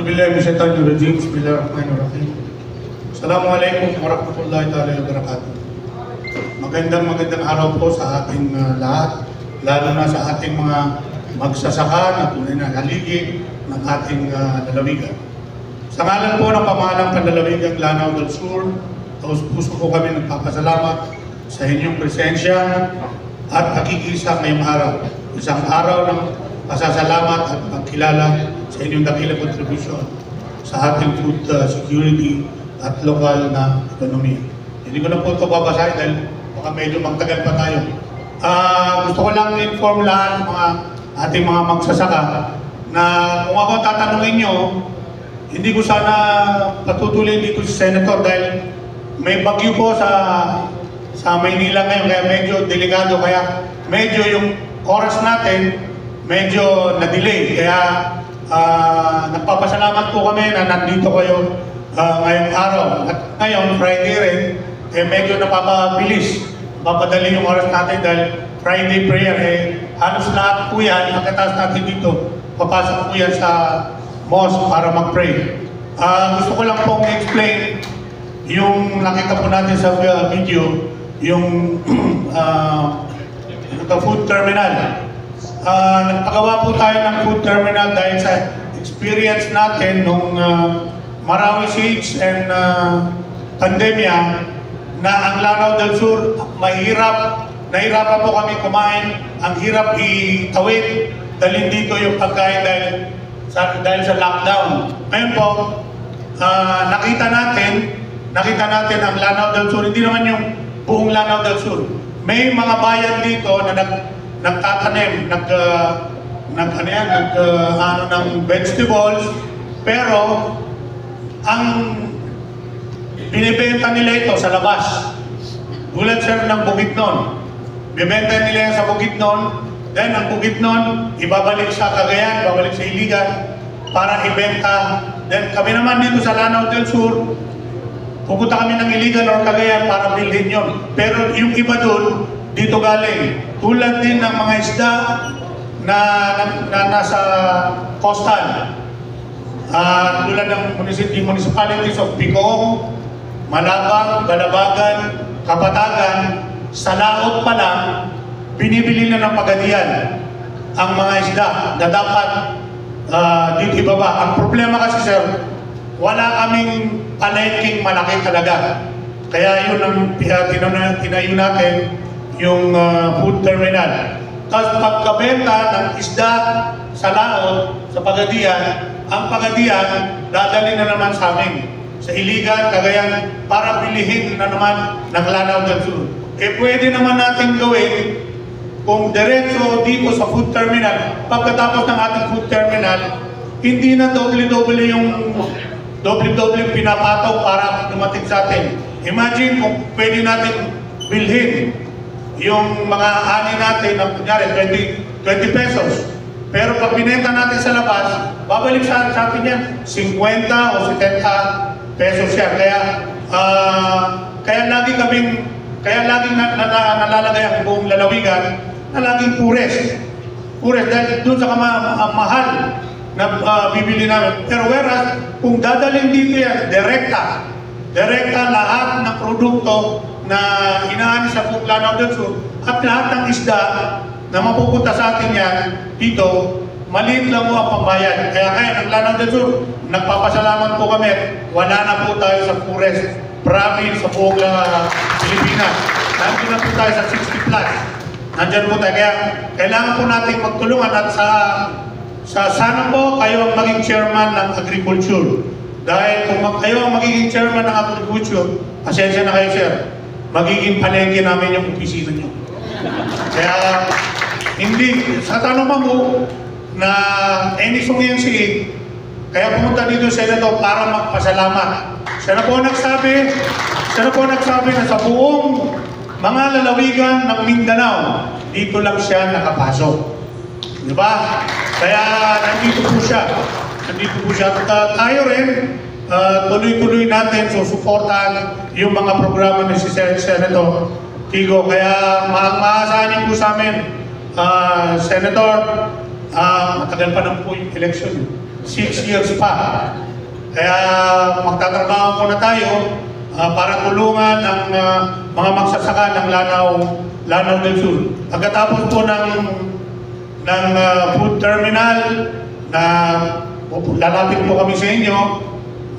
Auzubillahi minasyaitonirrajim. Bismillahirrahmanirrahim. Assalamualaikum warahmatullahi ta'ala wabarakatuh. Magandang araw po sa ating lahat, lalo na sa ating mga magsasaka na tunay na haligi ng ating lalawigan. Sa ngalan po ng pamahalang Panlalawigang Lanao del Sur, taos puso po kami nagpapasalamat sa inyong presensya at pakikisa ngayong araw. Isang araw ng pasasalamat at pagkilala sa inyong dakilang kontribusyon sa ating food security at lokal na ekonomiya. Hindi ko na po ito babasahin dahil baka medyo magtagal pa tayo. Gusto ko lang inform lahat ng mga ating mga magsasaka na kung ako tatanungin nyo, hindi ko sana patutuloy dito si Senator dahil may bagyo po sa Maynila ngayon, kaya medyo delikado, kaya medyo yung oras natin medyo na-delay. Kaya nagpapasalamat po kami na nandito kayo ngayong araw. At ngayon, Friday rin, medyo napapabilis, papadali yung oras natin dahil Friday prayer, halos lahat po yan, nakataas natin dito, papasok po yan sa mosque para mag-pray. Gusto ko lang pong explain yung nakita po natin sa video, yung food terminal. Nagpagawa po tayo ng food terminal dahil sa experience natin nung Marawi Siege and pandemya na ang Lanao del Sur nahirapan po kami kumain, ang hirap itawid, dalhin dito yung pagkain dahil sa lockdown. Ngayon po, nakita natin ang Lanao del Sur, hindi naman yung buong Lanao del Sur. May mga bayan dito na nagtatanim, ng vegetables, pero ang binibenta nila ito sa labas. Tulad sir ng Bukidnon. Bibenta nila yan sa Bukidnon, then ang Bukidnon, ibabalik sa Cagayan, ibabalik sa Iligan, para ibenta. Then kami naman dito sa Lanao del Sur, pupunta kami ng Iligan or Cagayan para bilhin yun. Pero yung iba doon, dito galing. Tulad din ng mga isda na nasa coastal. Tulad ng municipalities of Picong, Malabang, Balabagan, Kapatagan, sa laot pa lang, binibili na ng Pagadian ang mga isda na dapat dito ibaba. Ang problema kasi sir, wala kaming palengking malaki talaga. Kaya yun ang tinayo natin yung food terminal. Tapos pagkabenta ng isda sa laot, sa Pagadian, ang Pagadian dadali na naman sa amin sa Iligan, Cagayan, para bilihin na naman ng Lanao del Sur. Pwede naman natin gawin kung diretso dito sa food terminal. Pagkatapos ng ating food terminal, hindi na doble-doble yung pinapataw para dumating sa atin. Imagine kung pwede natin bilhin yung mga ani natin na kunyari 20 pesos. Pero pag binenta natin sa labas, babalik sa atin yan 50 o 70 pesos yan. Kaya laging nalalagay ang buong lalawigan na laging pures. Dahil doon sa mahal na bibili namin. Pero whereas, kung dadalhin dito yan, direkta lahat ng produkto na inaani sa buong Lanao del Sur at lahat ng isda na mapupunta sa atin yan dito, maliit lang mo ang pambayad. Kaya ang Lanao del Sur, nagpapasalamat po kami. Wala na po tayo sa poorest province sa buong Pilipinas. Nandun na po tayo sa 60 plus. Nandyan po tayo. Kaya kailangan po natin magtulungan at sana po kayo ang maging chairman ng agriculture. Dahil kung kayo ang magiging chairman ng agriculture, pasensya na kayo sir, magiging palengke namin yung opisina nyo. Kaya hindi, sa tanong mo na any sungyensi, kaya pumunta dito sa Senator para magpasalamat. Siya na po nagsabi na sa buong mga lalawigan ng Mindanao, dito lang siya nakapasok. Diba? Kaya nandito po siya. At tayo rin, tuloy-tuloy natin susuportahan yung mga programa ni si Senator Kigo. Kaya maasahan niyo po sa amin, Senator, matagal pa naman po yung election. 6 years pa. Kaya magtatrabaho muna tayo para tulungan ang mga magsasaka ng Lanao del Sur. Pagkatapos po ng food terminal na lalapit po kami sa inyo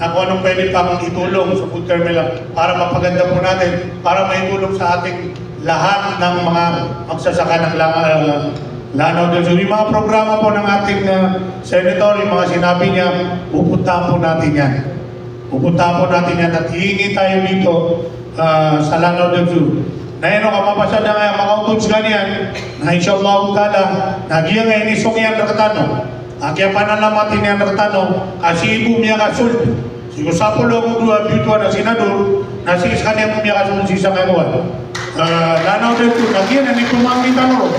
na kung anong pwede pang itulong sa food terminal para mapaganda po natin, para maitulong sa ating lahat ng mga magsasaka ng Lanao del Sur. Yung mga programa po ng ating senator, yung mga sinabi niya, pupuntahan po natin yan. Pupuntahan po natin yan at hihingi tayo dito sa Lanao del Sur. Na yun, kamapasya na nga, makautuds ganyan, na insyaAllah ta'ala, nagyang nga inisong yan nakatano. Kaya panalamatin yan nakatano, kasi ibu miya kasul. Sigo sa pulo kong bituan na senador, nasi iskanya mo miya kasul si Sangayawan. Lanao del Sur, nagyan, hindi tumangin tanong.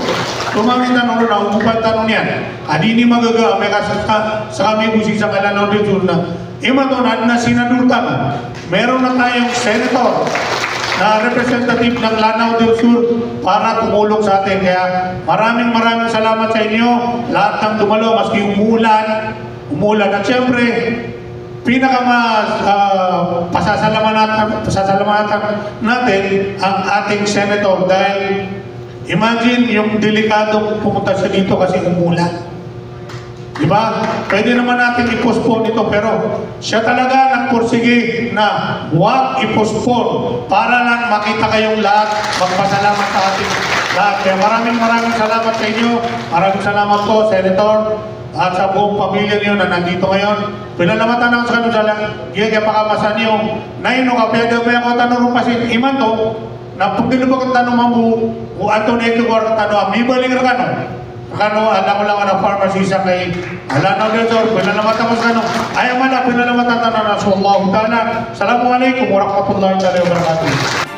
Tumangin tanong na, umupan tanong yan. Adi ni magaga, may kasasta sa kami busi sa Lanao del Sur na, ima to na senador tanong. Meron na tayong senator na representative ng Lanao del Sur para tumulong sa atin. Kaya maraming salamat sa inyo, lahat ng dumalo, maski umulan. At siyempre, pasasalamatan natin ang ating senator dahil imagine yung delikadong pumunta siya dito kasi umulan. Diba? Pwede naman natin i-postpone ito pero siya talaga nagpursige na huwag i-postpone para lang makita kayong lahat, magpasalamat sa ating lahat. Kaya maraming salamat sa inyo. Maraming salamat po, Senator, at sa buong pamilya niyo na nandito ngayon. Pinalamatan ako sa kanila lang, kaya pakamasan niyo. Naino ka, pwede ba ako tanong pasin, iman to, na pag dinubag ang tanong mo, ato na ito ko ang tanong, may baling ka no? Kano, alam ko lang na pharmacy sa kay Lanao del Sur, pinalamatan ko sa kanong, ayaw man na pinalamatan na Rasulullah Ta'ala. Assalamualaikum warahmatullahi wabarakatuh.